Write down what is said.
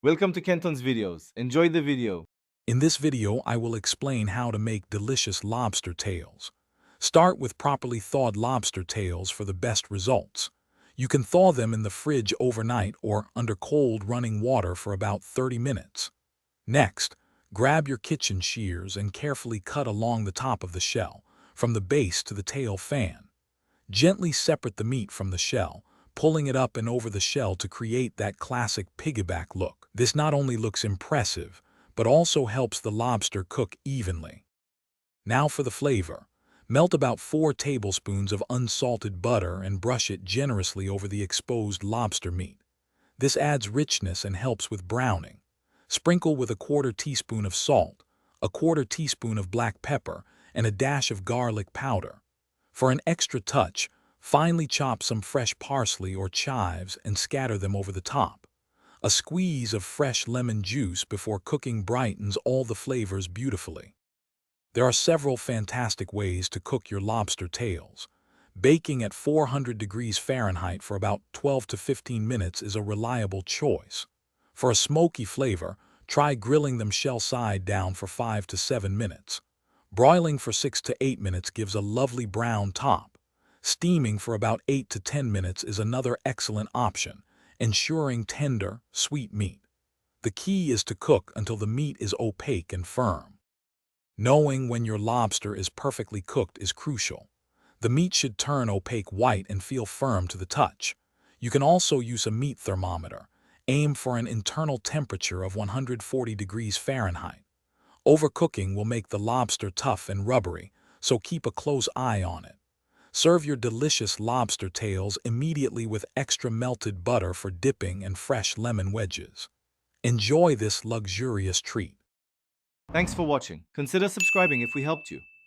Welcome to Kenton's videos. Enjoy the video. In this video, I will explain how to make delicious lobster tails. Start with properly thawed lobster tails for the best results. You can thaw them in the fridge overnight or under cold running water for about 30 minutes. Next, grab your kitchen shears and carefully cut along the top of the shell, from the base to the tail fan. Gently separate the meat from the shell, pulling it up and over the shell to create that classic piggyback look. This not only looks impressive, but also helps the lobster cook evenly. Now for the flavor. Melt about 4 tablespoons of unsalted butter and brush it generously over the exposed lobster meat. This adds richness and helps with browning. Sprinkle with a 1/4 teaspoon of salt, a 1/4 teaspoon of black pepper, and a dash of garlic powder. For an extra touch, finely chop some fresh parsley or chives and scatter them over the top. A squeeze of fresh lemon juice before cooking brightens all the flavors beautifully. There are several fantastic ways to cook your lobster tails. Baking at 400 degrees Fahrenheit for about 12 to 15 minutes is a reliable choice. For a smoky flavor, try grilling them shell side down for 5 to 7 minutes. Broiling for 6 to 8 minutes gives a lovely brown top. Steaming for about 8 to 10 minutes is another excellent option, ensuring tender, sweet meat. The key is to cook until the meat is opaque and firm. Knowing when your lobster is perfectly cooked is crucial. The meat should turn opaque white and feel firm to the touch. You can also use a meat thermometer. Aim for an internal temperature of 140 degrees Fahrenheit. Overcooking will make the lobster tough and rubbery, so keep a close eye on it. Serve your delicious lobster tails immediately with extra melted butter for dipping and fresh lemon wedges. Enjoy this luxurious treat. Thanks for watching. Consider subscribing if we helped you.